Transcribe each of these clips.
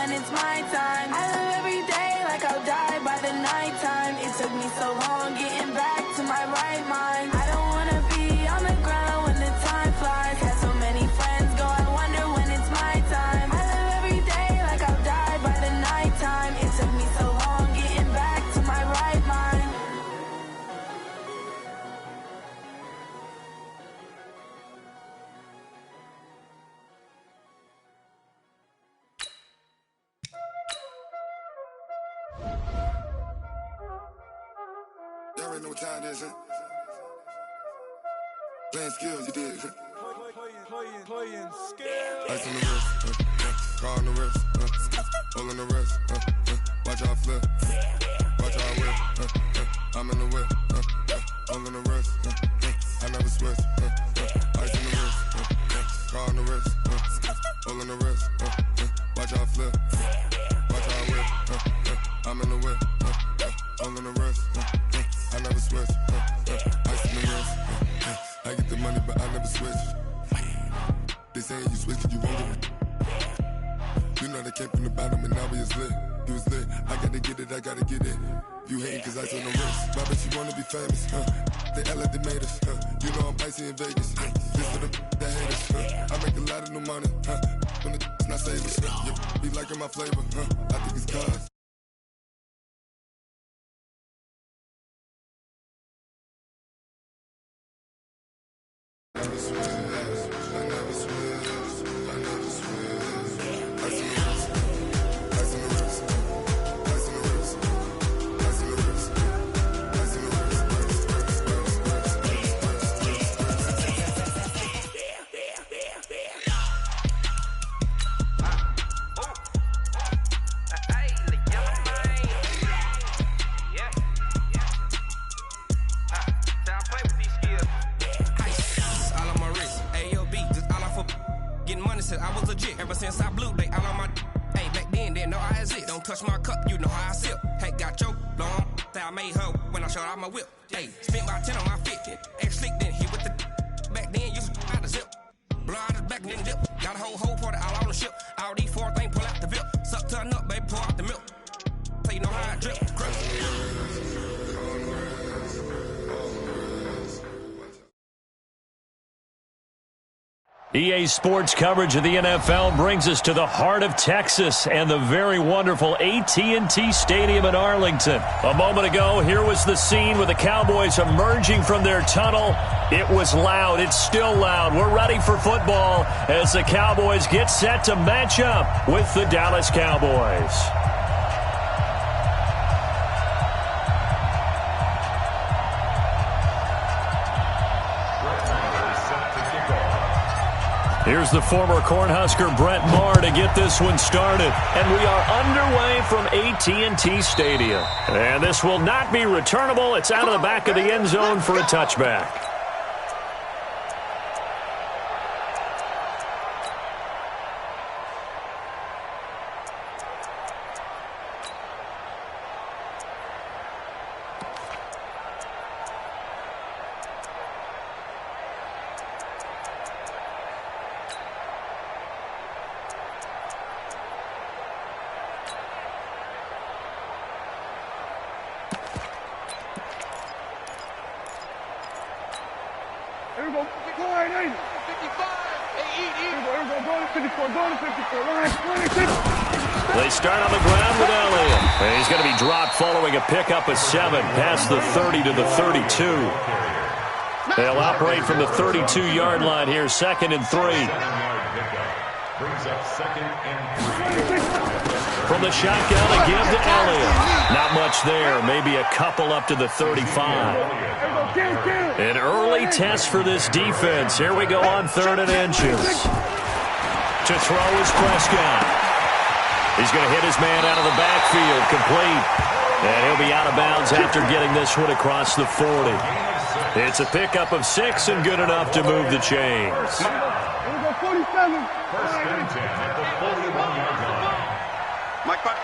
when it's my time. I live every day like I'll die by the nighttime. It took me so long getting back to my right mind. I don't wanna be on the ground when the time flies. Had so many friends go, I wonder when it's my time. I live every day like I'll die by the nighttime. It took me so long getting back to my right mind. Y'all already know what time it is, huh? Playing skills, you did. Playing skills. Ice on the wrist, car on the wrist, hole in the wrist, watch out flip, watch out whip, I'm in the whip, hole in the wrist, I never switch, ice on the wrist, car on the wrist, hole in the wrist, watch out flip, watch out whip, I'm in the whip, hole in the wrist, I never switch, ice on the wrist, I get the money but I never switch. They saying you switch and you won't get it. You know they came from the bottom and now we is lit. You was lit, I gotta get it, I gotta get it. You hating cause ice on the wrist. Why bet you wanna be famous, They act like they made us, You know I'm icy in Vegas, This for the that hate us, I make a lot of new money, When it's not savers, You be liking my flavor, I think it's cause. Touch my cup, you know how I sip. Hey, got your long, that I made her when I showed out my whip. Hey, spent about 10 on my 50. Ex slick then hit with the back then, used to out the zip. Blow out the back and then dip. Got a whole party all on the ship. All these four things pull out the VIP. Suck to a nut, baby, pour out the milk. So you know how I drip. EA Sports coverage of the NFL brings us to the heart of Texas and the very wonderful AT&T Stadium in Arlington. A moment ago, here was the scene with the Cowboys emerging from their tunnel. It was loud. It's still loud. We're ready for football as the Cowboys get set to match up with the Dallas Cowboys. Here's the former Cornhusker Brett Maher to get this one started. And we are underway from AT&T Stadium. And this will not be returnable. It's out of the back of the end zone for a touchback. They start on the ground with Elliott. And he's going to be dropped following a pickup of 7 past the 30 to the 32. They'll operate from the 32-yard line here, 2nd and 3. From the shotgun, a give to Elliott. Not much there, maybe a couple up to the 35. An early test for this defense. Here we go on 3rd and inches. To throw is Prescott. He's going to hit his man out of the backfield, complete. And he'll be out of bounds after getting this one across the 40. It's a pickup of 6 and good enough to move the chains. First and 10 at the 41-yard line. Mike 5-5.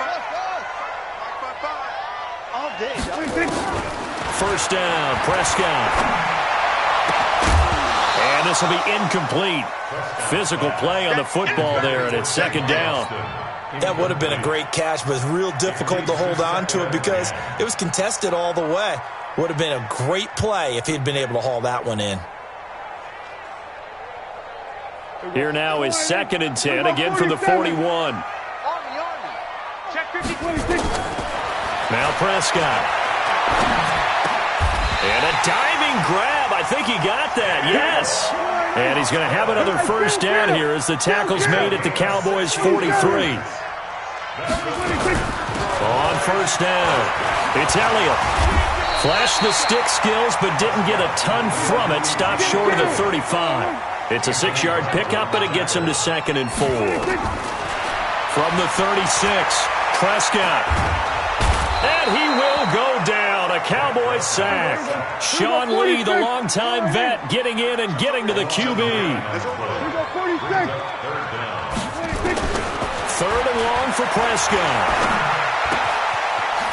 All day. First down, Prescott. And this will be incomplete. Physical play on the football there, and it's 2nd down. That would have been a great catch, but it's real difficult to hold on to it because it was contested all the way. Would have been a great play if he'd been able to haul that one in. Here now is 2nd and 10, again from the 41. Now Prescott. And a diving grab. I think he got that, yes. And he's going to have another first down here as the tackle's made at the Cowboys' 43. On first down, it's Elliott. Flashed the stick skills, but didn't get a ton from it. Stopped short of the 35. It's a 6-yard pickup, and it gets him to 2nd and 4. From the 36, Prescott. And he will go down. A Cowboys sack. Sean Lee, the longtime vet, getting in and getting to the QB. 3rd and long for Prescott.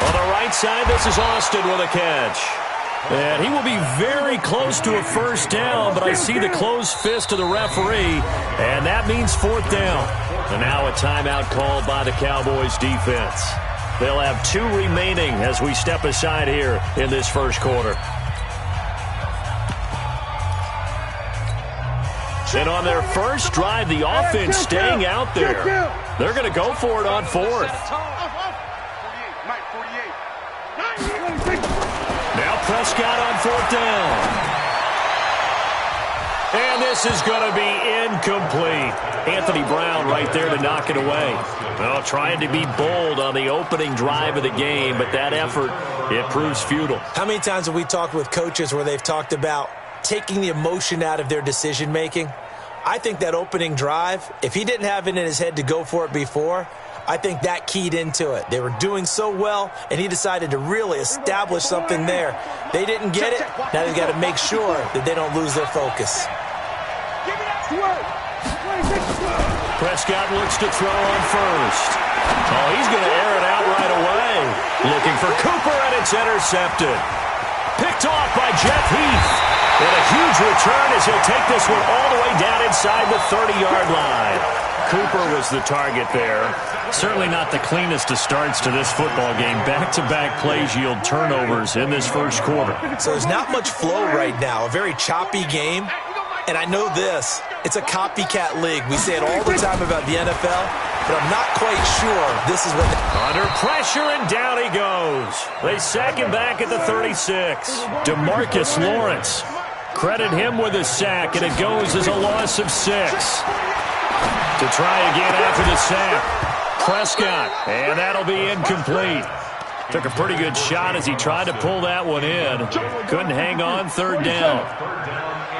On the right side, this is Austin with a catch. And he will be very close to a first down, but I see the closed fist of the referee, and that means 4th down. And now a timeout called by the Cowboys defense. They'll have 2 remaining as we step aside here in this first quarter. And on their first drive, the offense staying out there. They're going to go for it on 4th. Now Prescott on 4th down. And this is going to be incomplete. Anthony Brown right there to knock it away. Well, trying to be bold on the opening drive of the game, but that effort, it proves futile. How many times have we talked with coaches where they've talked about taking the emotion out of their decision-making? I think that opening drive, if he didn't have it in his head to go for it before, I think that keyed into it. They were doing so well, and he decided to really establish something there. They didn't get it. Now they've got to make sure that they don't lose their focus. Prescott looks to throw on first. Oh, he's going to air it out right away. Looking for Cooper, and it's intercepted. Picked off by Jeff Heath. And a huge return as he'll take this one all the way down inside the 30-yard line. Cooper was the target there. Certainly not the cleanest of starts to this football game. Back-to-back plays yield turnovers in this first quarter. So there's not much flow right now. A very choppy game. And I know this. It's a copycat league. We say it all the time about the NFL, but I'm not quite sure this is what... Under pressure, and down he goes. They sack him back at the 36. DeMarcus Lawrence. Credit him with a sack, and it goes as a loss of 6. To try again after the sack. Prescott, and that'll be incomplete. Took a pretty good shot as he tried to pull that one in. Couldn't hang on, 3rd down.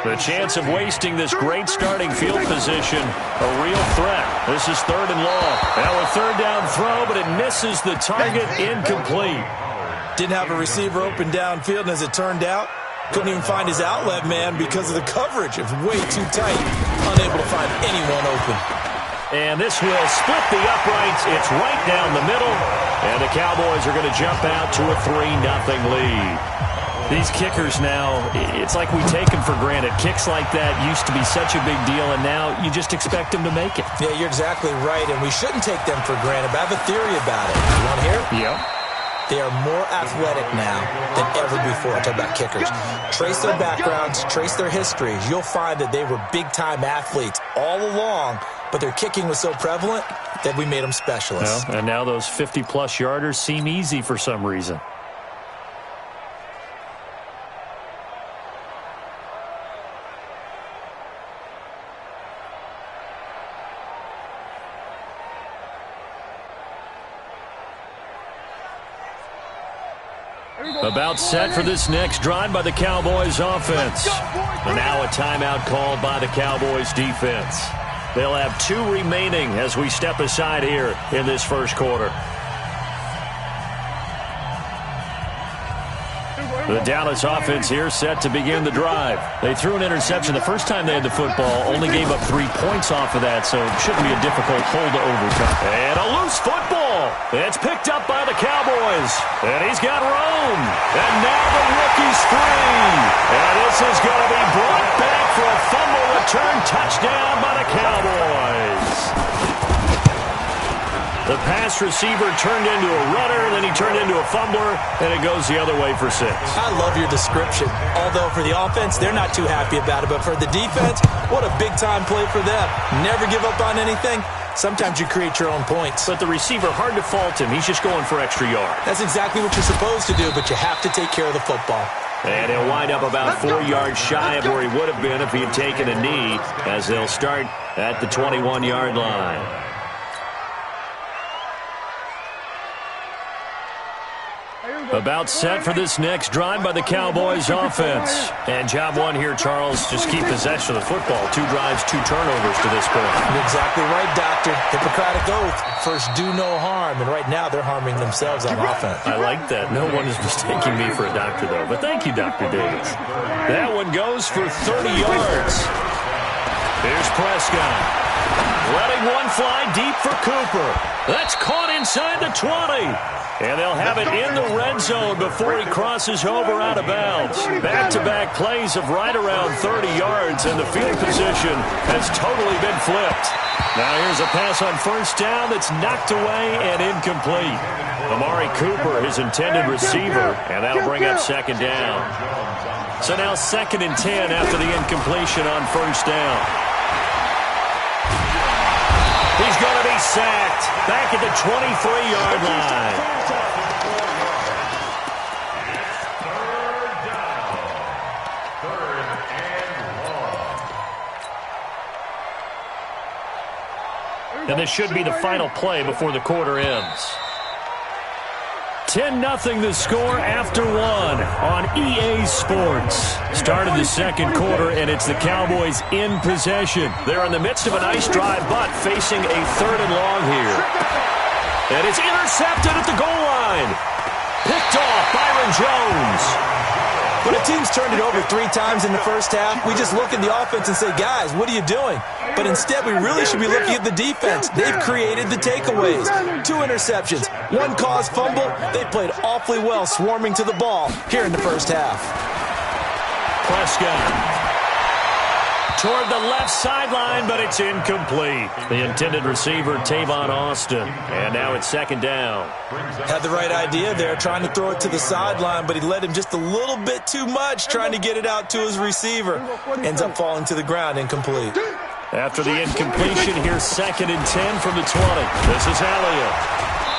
The chance of wasting this great starting field position, a real threat. This is 3rd and long. Now a 3rd down throw, but it misses the target, incomplete. Didn't have a receiver open downfield, and as it turned out, couldn't even find his outlet man because of the coverage. It was way too tight, unable to find anyone open. And this will split the uprights. It's right down the middle, and the Cowboys are going to jump out to a 3-0 lead. These kickers now, it's like we take them for granted. Kicks like that used to be such a big deal, and now you just expect them to make it. Yeah, you're exactly right, and we shouldn't take them for granted. But I have a theory about it. You want to hear it? Yeah. They are more athletic now than ever before. I talk about kickers. Trace their backgrounds, trace their histories. You'll find that they were big-time athletes all along, but their kicking was so prevalent that we made them specialists. Well, and now those 50-plus yarders seem easy for some reason. About set for this next drive by the Cowboys offense. And now a timeout called by the Cowboys defense. They'll have 2 remaining as we step aside here in this first quarter. The Dallas offense here set to begin the drive. They threw an interception the first time they had the football, only gave up 3 points off of that, so it shouldn't be a difficult hold to overcome. And a loose football. It's picked up by the Cowboys. And he's got room. And now the rookie's free. And this is going to be brought back for a fumble return touchdown by the Cowboys. The pass receiver turned into a runner, then he turned into a fumbler, and it goes the other way for 6. I love your description. Although for the offense, they're not too happy about it. But for the defense, what a big-time play for them. Never give up on anything. Sometimes you create your own points. But the receiver, hard to fault him. He's just going for extra yard. That's exactly what you're supposed to do, but you have to take care of the football. And he'll wind up about 4 yards shy of where he would have been if he had taken a knee, as they'll start at the 21-yard line. About set for this next drive by the Cowboys offense. And job one here, Charles, just keep possession of the football. 2 drives, 2 turnovers to this point. You're exactly right, Doctor. Hippocratic oath. First, do no harm. And right now, they're harming themselves on offense. I like that. No one is mistaking me for a doctor, though. But thank you, Dr. Davis. That one goes for 30 yards. Here's Prescott. Letting one fly deep for Cooper. That's caught inside the 20. And they'll have it in the red zone before he crosses over out of bounds. Back-to-back plays of right around 30 yards, and the field position has totally been flipped. Now here's a pass on first down that's knocked away and incomplete. Amari Cooper, his intended receiver, and that'll bring up second down. So now 2nd and 10 after the incompletion on first down. He's going to be sacked back at the 23-yard line. And this should be the final play before the quarter ends. 10-0 the score after 1 on EA Sports. Started the second quarter, and it's the Cowboys in possession. They're in the midst of a nice drive, but facing a 3rd and long here. And it's intercepted at the goal line. Picked off Byron Jones. When a team's turned it over 3 times in the first half, we just look at the offense and say, guys, what are you doing? But instead, we really should be looking at the defense. They've created the takeaways. 2 interceptions, 1 caused fumble. They played awfully well swarming to the ball here in the first half. Prescott toward the left sideline, but it's incomplete. The intended receiver, Tavon Austin. And now it's 2nd down. Had the right idea there, trying to throw it to the sideline, but he led him just a little bit too much, trying to get it out to his receiver. Ends up falling to the ground, incomplete. After the incompletion, here's 2nd and 10 from the 20. This is Elliott.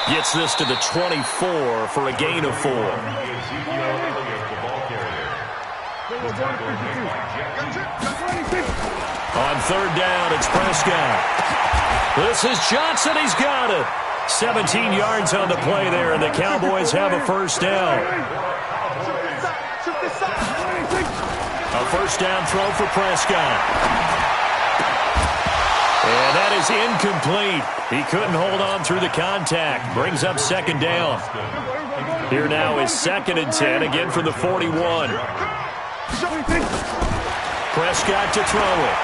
Gets this to the 24 for a gain of 4. On 3rd down, it's Prescott. This is Johnson. He's got it. 17 yards on the play there, and the Cowboys have a first down. A first down throw for Prescott. And that is incomplete. He couldn't hold on through the contact. Brings up 2nd down. Here now is 2nd and 10, again from the 41. Prescott to throw it.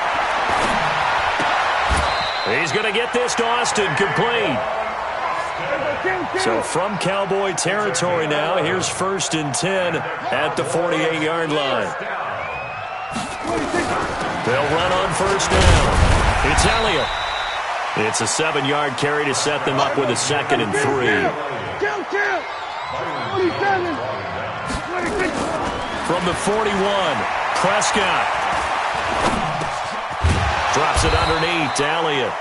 He's going to get this to Austin, complete. So from Cowboy territory now, here's 1st and 10 at the 48-yard line. They'll run on first down. It's Elliott. It's a 7-yard carry to set them up with a 2nd and 3. From the 41, Prescott drops it underneath to Elliott.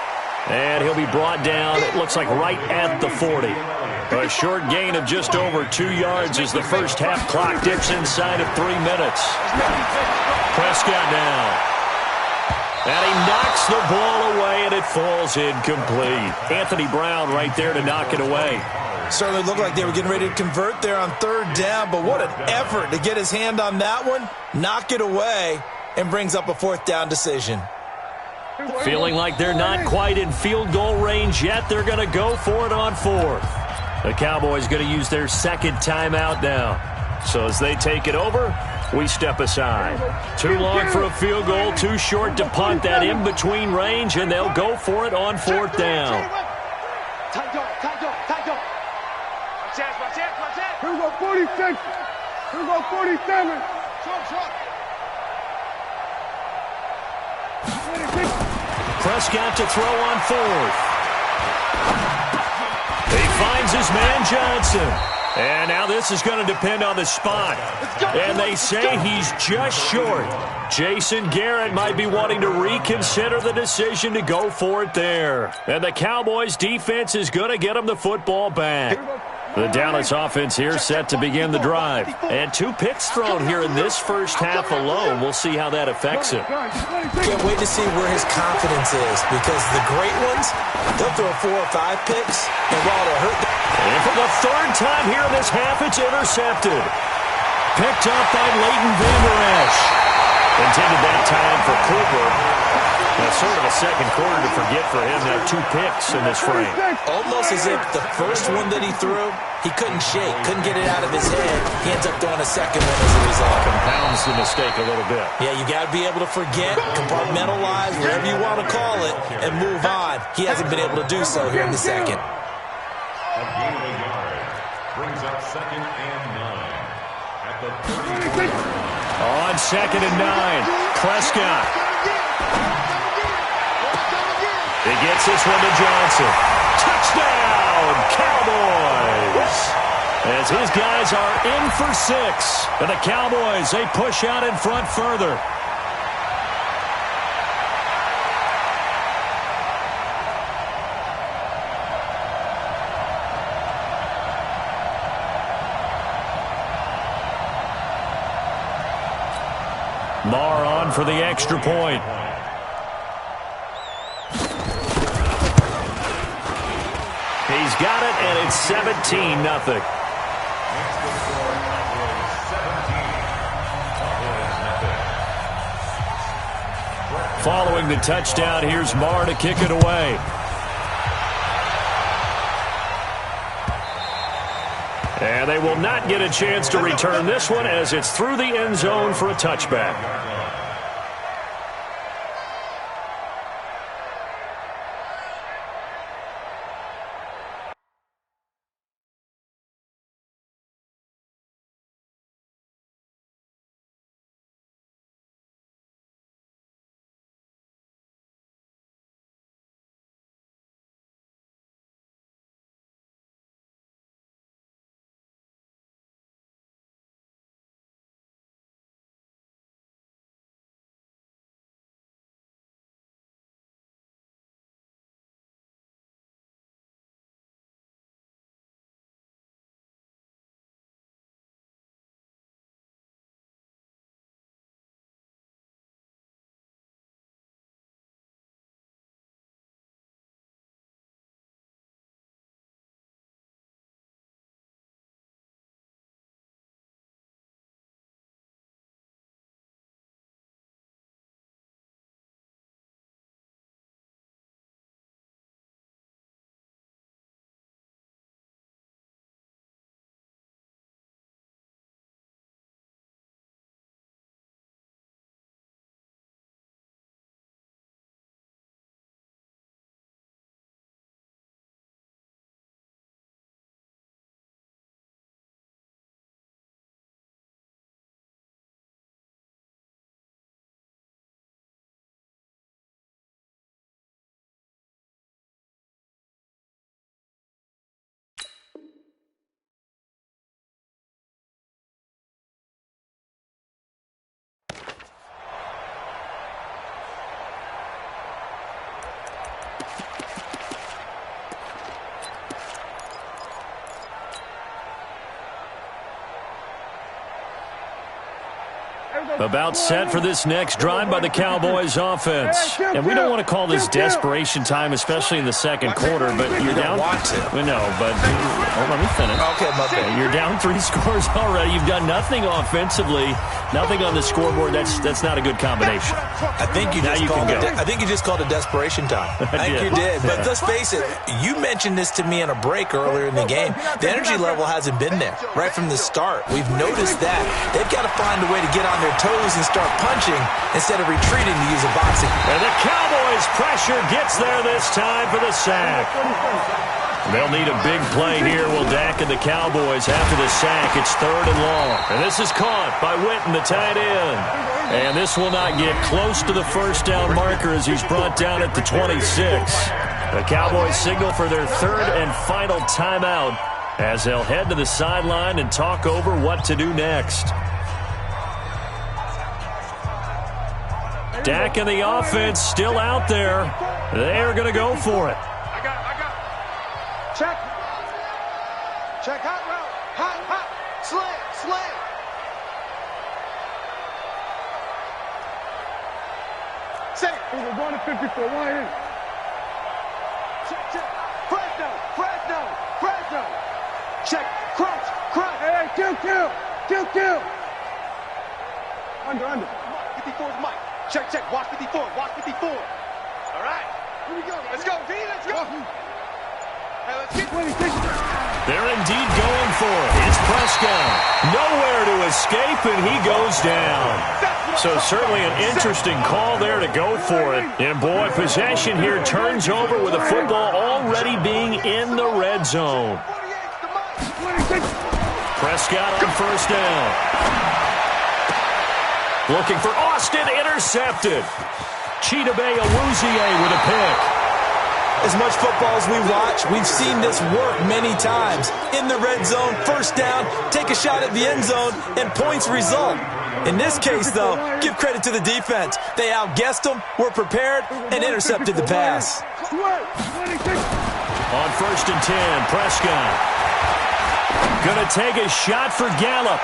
And he'll be brought down, it looks like right at the 40. A short gain of just over 2 yards as the first half clock dips inside of 3 minutes. Prescott now. And he knocks the ball away, and it falls incomplete. Anthony Brown right there to knock it away. Certainly looked like they were getting ready to convert there on 3rd down, but what an effort to get his hand on that one, knock it away, and brings up a 4th down decision. Feeling like they're not quite in field goal range yet, they're going to go for it on 4th. The Cowboys going to use their 2nd timeout now. So as they take it over, we step aside. Too long for a field goal, too short to punt that in-between range, and they'll go for it on 4th down. Here we go, 46. Here we go, 47. Prescott to throw on 4th. finds his man Johnson. And now this is going to depend on the spot. And they say he's just short. Jason Garrett might be wanting to reconsider the decision to go for it there. And the Cowboys defense is going to get him the football back. The Dallas offense here set to begin the drive. And 2 picks thrown here in this first half alone. We'll see how that affects him. Can't wait to see where his confidence is, because the great ones, they'll throw 4 or 5 picks, and while they'll hurt them. And for the 3rd time here in this half, it's intercepted. Picked up by Leighton Vander Esch. Intended that time for Cooper. Now, sort of a second quarter to forget for him. Now 2 picks in this frame. Almost as if the first one that he threw, he couldn't shake, couldn't get it out of his head. He ends up throwing a second one as a result. Compounds the mistake a little bit. Yeah, you got to be able to forget, compartmentalize, whatever you want to call it, and move on. He hasn't been able to do so here in the second. A gain of a yard brings up 2nd and 9 at the 30. On 2nd and 9, Prescott. He gets this one to Johnson. Touchdown, Cowboys! As his guys are in for 6. And the Cowboys, they push out in front further. Marr on for the extra point. He's got it, and it's 17-0. Following the touchdown, here's Marr to kick it away. And they will not get a chance to return this one as it's through the end zone for a touchback. About set for this next drive by the Cowboys offense. And we don't want to call this desperation time, especially in the second quarter, but you're down. No, but let me finish. Okay, my bad. You're down 3 scores already. You've done nothing offensively, nothing on the scoreboard. That's not a good combination. I think you just called it desperation time. I think you did. But let's face it, you mentioned this to me in a break earlier in the game. The energy level hasn't been there right from the start. We've noticed that. They've got to find a way to get on their toes and start punching instead of retreating to use a boxing. And the Cowboys pressure gets there this time for the sack. They'll need a big play here. Will Dak and the Cowboys after the sack. It's 3rd and long. And this is caught by Witten, the tight end. And this will not get close to the first down marker as he's brought down at the 26. The Cowboys signal for their third and final timeout as they'll head to the sideline and talk over what to do next. Dak and the offense still out there. They're going to go for it. I got it. Check. Check. Hot route. Hot. Slam. Say it. We're going to 54. Wide in. Check. Fresno. Check. Crunch. Hey, kill. Under. 54's Mike. Check. Watch 54. All right. Here we go. Let's go, D. Let's go. Hey, let's get 26. They're indeed going for it. It's Prescott. Nowhere to escape, and he goes down. So certainly an interesting call there to go for it. And boy, possession here turns over with the football already being in the red zone. Prescott on first down. Looking for Austin, intercepted. Chidobe Awuzie with a pick. As much football as we watch, we've seen this work many times. In the red zone, first down, take a shot at the end zone, and points result. In this case, though, give credit to the defense. They outguessed them, were prepared, and intercepted the pass. On first and 10, Prescott. Going to take a shot for Gallup.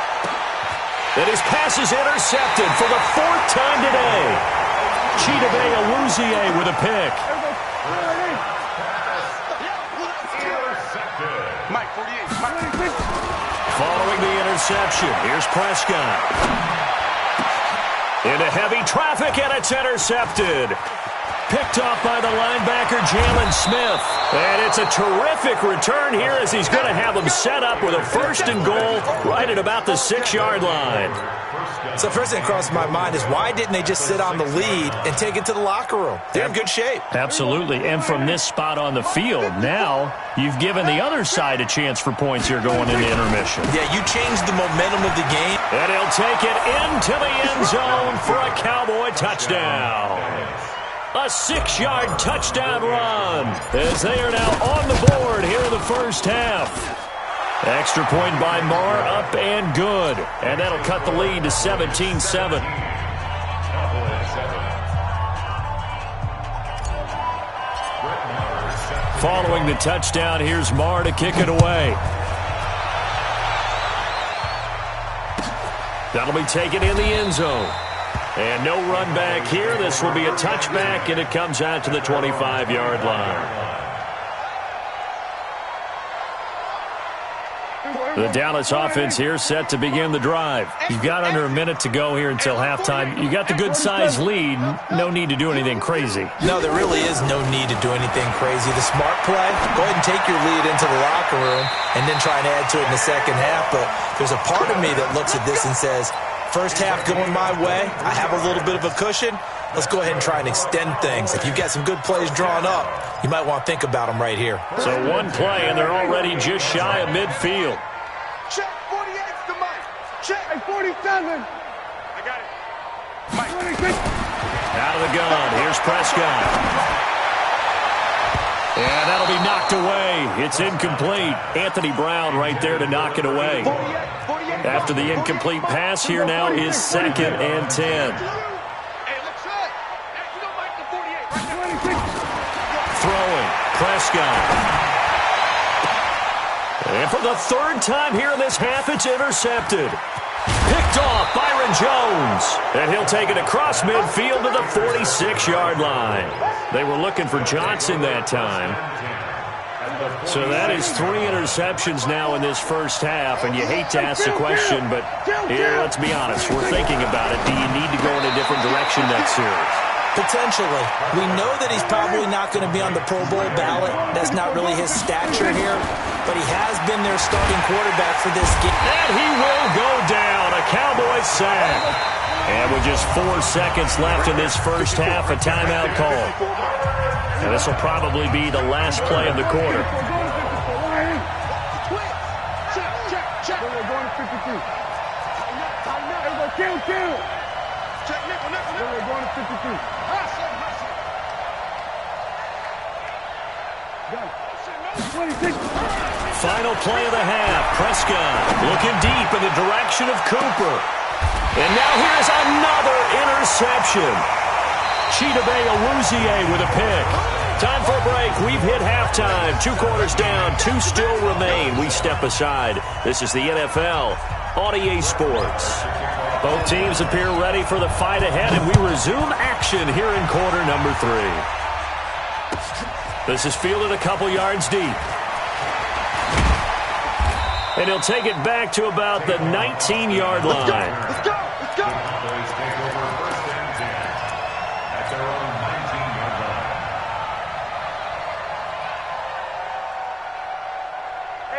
And his pass is intercepted for the fourth time today. Chidobe Awuzie with a pick. Mike, 48. Following the interception, here's Prescott. Into heavy traffic, and it's intercepted. Picked off by the linebacker, Jalen Smith. And it's a terrific return here as he's going to have them set up with a first and goal right at about the 6-yard line. So first thing crossed my mind is why didn't they just sit on the lead and take it to the locker room? They're in good shape. Absolutely. And from this spot on the field, now you've given the other side a chance for points here going into intermission. Yeah, you changed the momentum of the game. And he'll take it into the end zone for a Cowboy touchdown. A 6-yard touchdown run as they are now on the board here in the first half. Extra point by Marr, up and good. And that'll cut the lead to 17-7. Following the touchdown, here's Marr to kick it away. That'll be taken in the end zone. And no run back here. This will be a touchback, and it comes out to the 25-yard line. The Dallas offense here set to begin the drive. You've got under a minute to go here until halftime. You got the good-sized lead. No need to do anything crazy. No, there really is no need to do anything crazy. The smart play, go ahead and take your lead into the locker room and then try and add to it in the second half. But there's a part of me that looks at this and says, first half going my way, I have a little bit of a cushion. Let's go ahead and try and extend things. If you've got some good plays drawn up, you might want to think about them right here. So one play, and they're already just shy of midfield. Check 48's the Mike. Check 47. I got it. Mike. 26. Out of the gun. Here's Prescott. And that'll be knocked away. It's incomplete. Anthony Brown right there to knock it away. 48. After the incomplete pass, here now is 2nd and 10. Hey, look shot. Hey, you don't like the 48. 26. Throwing. Prescott. And for the third time here in this half, it's intercepted. Picked off Byron Jones. And he'll take it across midfield to the 46-yard line. They were looking for Johnson that time. So that is 3 interceptions now in this first half. And you hate to ask the question, but here, let's be honest. We're thinking about it. Do you need to go in a different direction next series? Potentially. We know that he's probably not going to be on the Pro Bowl ballot. That's not really his stature here. But he has been their starting quarterback for this game. And he will go down. A Cowboy sack. And with just 4 seconds left in this first half, a timeout call. And this will probably be the last play of the quarter. Check. We're going to 52. Kill. Check, nickel. We're going to 52. Final play of the half. Prescott looking deep in the direction of Cooper. And now here's another interception. Chidobe with a pick. Time for a break. We've hit halftime. 2 quarters down. 2 still remain. We step aside. This is the NFL on EA Sports. Both teams appear ready for the fight ahead, and we resume action here in quarter number 3. This is fielded a couple yards deep. And he'll take it back to about the 19-yard line. Let's go! Let's go! Cowboys take over first and 10 at their own 19-yard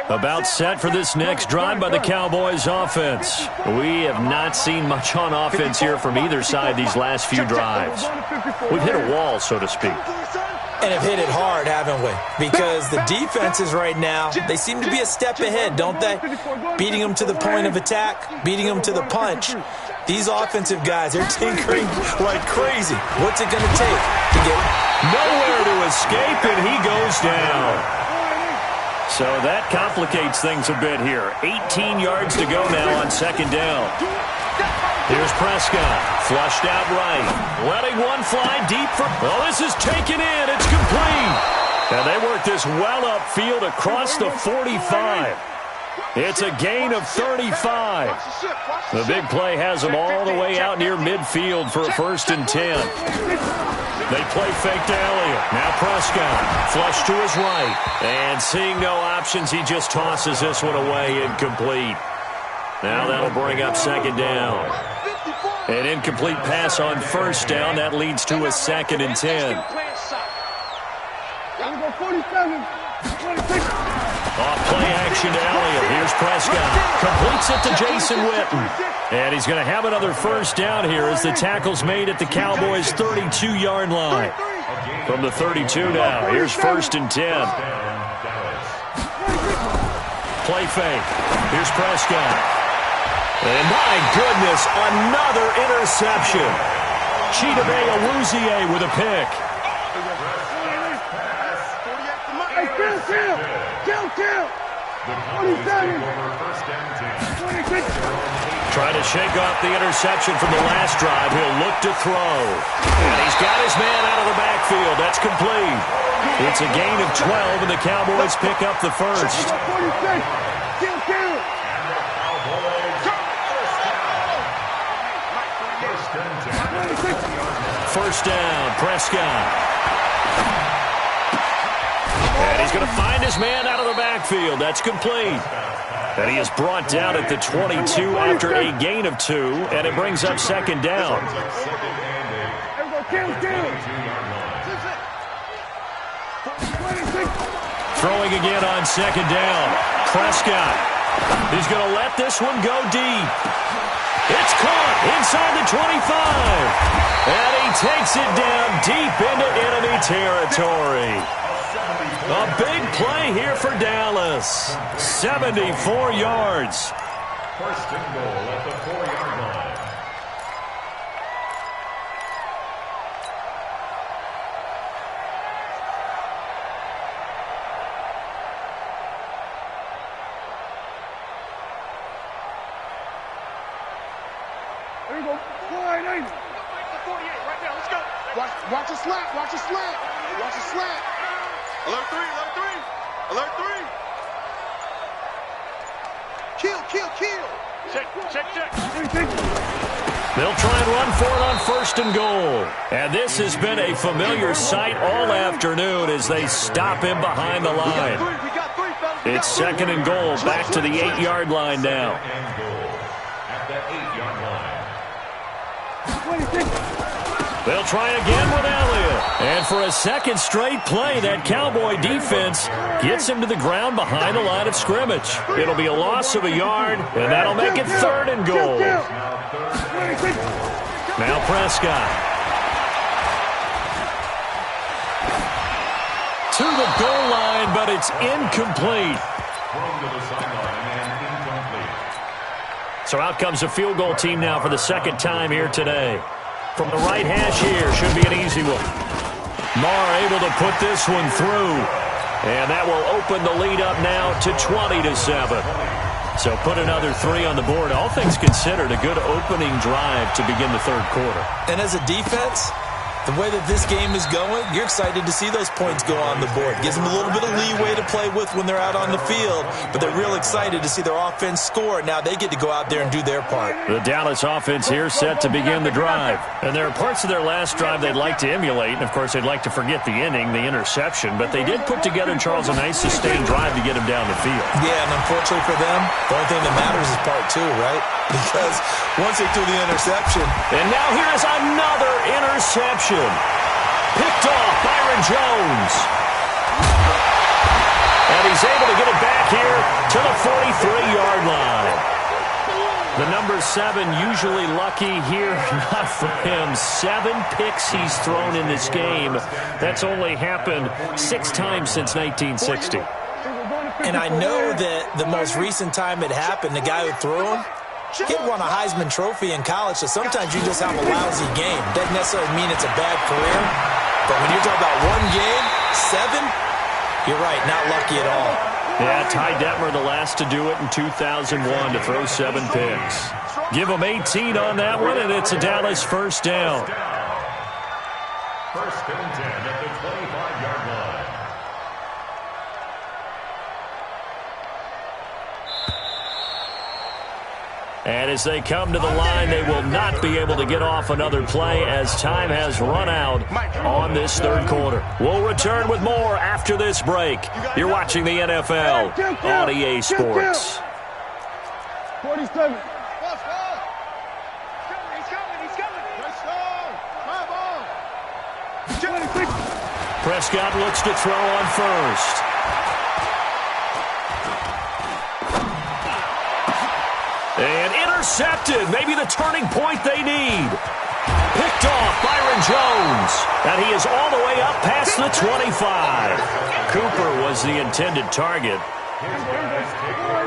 line. About set for this next drive by the Cowboys offense. We have not seen much on offense here from either side these last few drives. We've hit a wall, so to speak. And have hit it hard, haven't we? Because the defenses right now, they seem to be a step ahead, don't they? Beating them to the point of attack, beating them to the punch. These offensive guys, they're tinkering like crazy. What's it going to take to get nowhere to escape, and he goes down. So that complicates things a bit here. 18 yards to go now on second down. Here's Prescott, flushed out right, letting one fly deep for... Oh, this is taken in. It's complete. And they work this well upfield across the 45. It's a gain of 35. The big play has them all the way out near midfield for a 1st and 10. They play fake to Elliott. Now Prescott, flush to his right. And seeing no options, he just tosses this one away, incomplete. Now that'll bring up second down. An incomplete pass on first down. That leads to a 2nd and 10. Off play action to Elliott. Here's Prescott. Completes it to Jason Witten. And he's going to have another first down here as the tackle's made at the Cowboys' 32-yard line. From the 32 now. Here's 1st and 10. Play fake. Here's Prescott. And my goodness, another interception. Chidobe with a pick. Trying to shake off the interception from the last drive. He'll look to throw. And he's got his man out of the backfield. That's complete. It's a gain of 12, and the Cowboys pick up the first. First down, Prescott. And he's going to find his man out of the backfield. That's complete. And he is brought down at the 22 after a gain of 2, and it brings up second down. Throwing again on second down. Prescott. He's going to let this one go deep. It's caught inside the 25. And he takes it down deep into enemy territory. A big play here for Dallas. 74 yards. First and goal at the 4-yard line. There you go. Wide 48 right now. Let's go. Watch a slant. Watch a slant. Watch a slant. Alert 3. Alert 3. Alert 3. Kill. Check. They'll try and run for it on first and goal. And this has been a familiar sight all afternoon as they stop him behind the line. It's second and goal, back to the 8-yard line now. At the 8-yard line. They'll try again with Elliott. And for a second straight play, that Cowboy defense gets him to the ground behind the line of scrimmage. It'll be a loss of a yard, and that'll make it third and goal. Now Prescott. To the goal line, but it's incomplete. So out comes a field goal team now for the second time here today. From the right hash here, should be an easy one. Marr able to put this one through. And that will open the lead up now to 20-7. So put another 3 on the board. All things considered, a good opening drive to begin the third quarter. And as a defense, the way that this game is going, you're excited to see those points go on the board. Gives them a little bit of leeway to play with when they're out on the field, but they're real excited to see their offense score. Now they get to go out there and do their part. The Dallas offense here set to begin the drive. And there are parts of their last drive they'd like to emulate, and of course they'd like to forget the inning, the interception, but they did put together, Charles, a nice sustained drive to get him down the field. Yeah, and unfortunately for them, the only thing that matters is part 2, right? Because once they threw the interception. And now here is another interception. Picked off Byron Jones. And he's able to get it back here to the 43-yard line. The number 7 usually lucky here, not for him. 7 picks he's thrown in this game. That's only happened 6 times since 1960. And I know that the most recent time it happened, the guy who threw him, he won a Heisman Trophy in college, so sometimes you just have a lousy game. Doesn't necessarily mean it's a bad career, but when you're talking about one game, 7, you're right, not lucky at all. Yeah, Ty Detmer, the last to do it in 2001, to throw 7 picks. Give him 18 on that one, and it's a Dallas first down. First and 10 at the 25-yard line. And as they come to the line, they will not be able to get off another play as time has run out on this third quarter. We'll return with more after this break. You're watching the NFL on EA Sports. 47. Prescott looks to throw on first. And intercepted. Maybe the turning point they need. Picked off Byron Jones. And he is all the way up past the 25. Cooper was the intended target.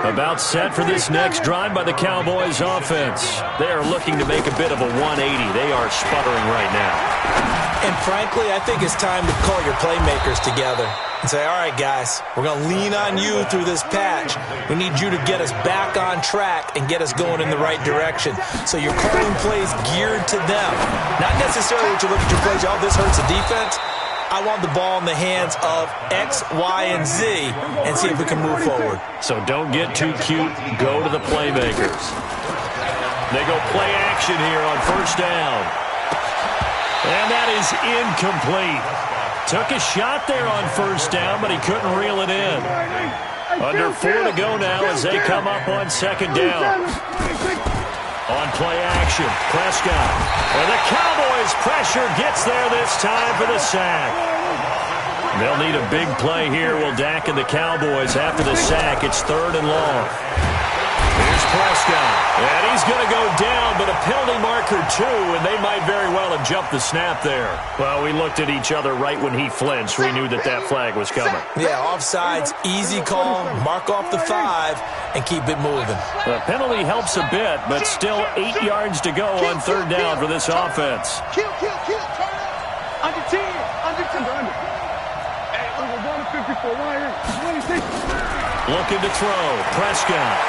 About set for this next drive by the Cowboys offense. They are looking to make a bit of a 180. They are sputtering right now. And frankly, I think it's time to call your playmakers together and say, all right, guys, we're going to lean on you through this patch. We need you to get us back on track and get us going in the right direction. So you're calling plays geared to them. Not necessarily that you look at your plays, oh, this hurts the defense. I want the ball in the hands of X, Y, and Z and see if we can move forward. So don't get too cute. Go to the playmakers. They go play action here on first down. And that is incomplete. Took a shot there on first down, but he couldn't reel it in. Under 4 to go now as they come up on second down. On play action, Prescott. And the Cowboys' pressure gets there this time for the sack. They'll need a big play here. Will Dak and the Cowboys after the sack. It's 3rd and long. Here's Prescott. And he's going to go down, but a penalty marker too, and they might very well have jumped the snap there. Well, we looked at each other right when he flinched. We knew that that flag was coming. Yeah, offsides, easy call, mark off the 5, and keep it moving. The penalty helps a bit, but still 8 yards to go on 3rd down for this offense. Kill. Turn up. Under 10. Hey, we're going to 54. Wire. 26. Looking to throw. Prescott.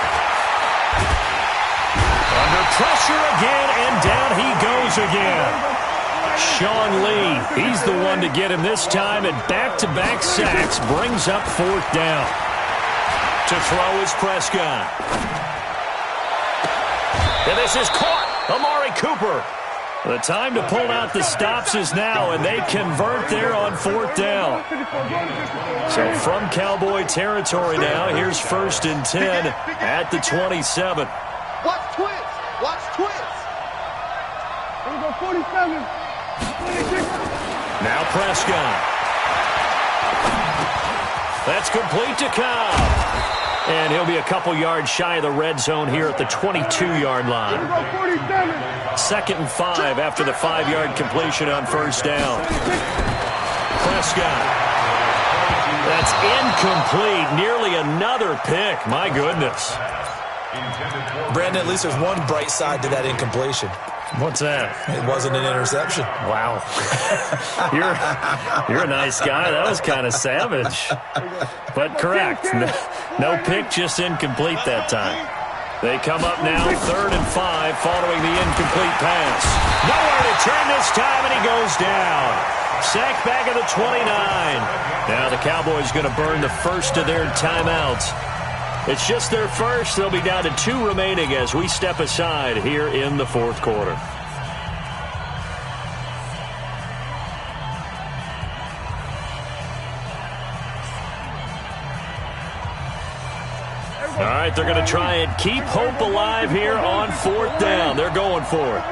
Under pressure again, and down he goes again. Sean Lee, he's the one to get him this time, and back-to-back sacks brings up 4th down. To throw is Prescott. And this is caught. Amari Cooper. The time to pull out the stops is now, and they convert there on 4th down. So from Cowboy territory now, here's 1st and 10 at the 27. Watch twist. Here we go, 47. 26. Now Prescott. That's complete to Cobb. And he'll be a couple yards shy of the red zone here at the 22-yard line. 2nd and 5 after the 5-yard completion on 1st down. Prescott. That's incomplete. Nearly another pick. My goodness. Brandon, at least there's one bright side to that incompletion. What's that? It wasn't an interception. Wow. You're a nice guy. That was kind of savage. But correct. No pick, just incomplete that time. They come up now 3rd and 5 following the incomplete pass. Nowhere to turn this time, and he goes down. Sacked back at the 29. Now the Cowboys going to burn the first of their timeouts. It's just their first. They'll be down to 2 remaining as we step aside here in the 4th quarter. All right, they're going to try and keep hope alive here on 4th down. They're going for it.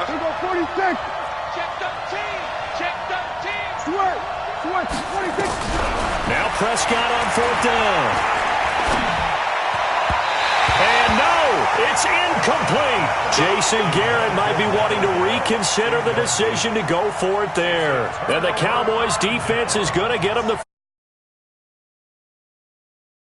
Here go 46. Check 13. Check 13. Switch. 26. Now Prescott on 4th down. And no, it's incomplete. Jason Garrett might be wanting to reconsider the decision to go for it there. And the Cowboys defense is going to get him the